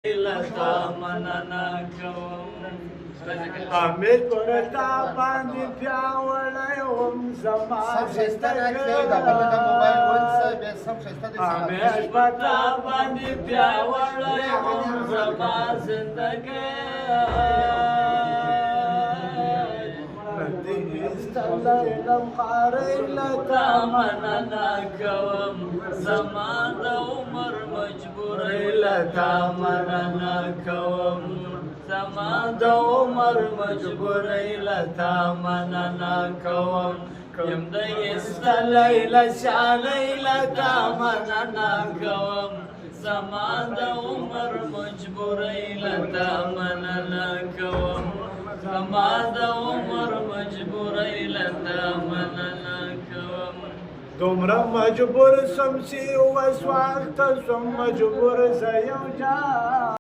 لتا مننه کوم حمید ورته باندې پیاوړی وم زما حمید ورته باندې پیاوړی وم زما زندګۍ ستړی خارۍ لتا مننه کوم زما د عمر مجبورۍ لتا مننه کوم زما د عمر مجبورۍ لتا مننه کوم یم د ایستلی له شالۍ لتا مننه کوم زما د عمر مجبورۍ لتا مننه کوم زما د عمر مجبورۍ لتا مننه کوم دومره مجبور سم چې وسوال ته سم مجبور زه یو جا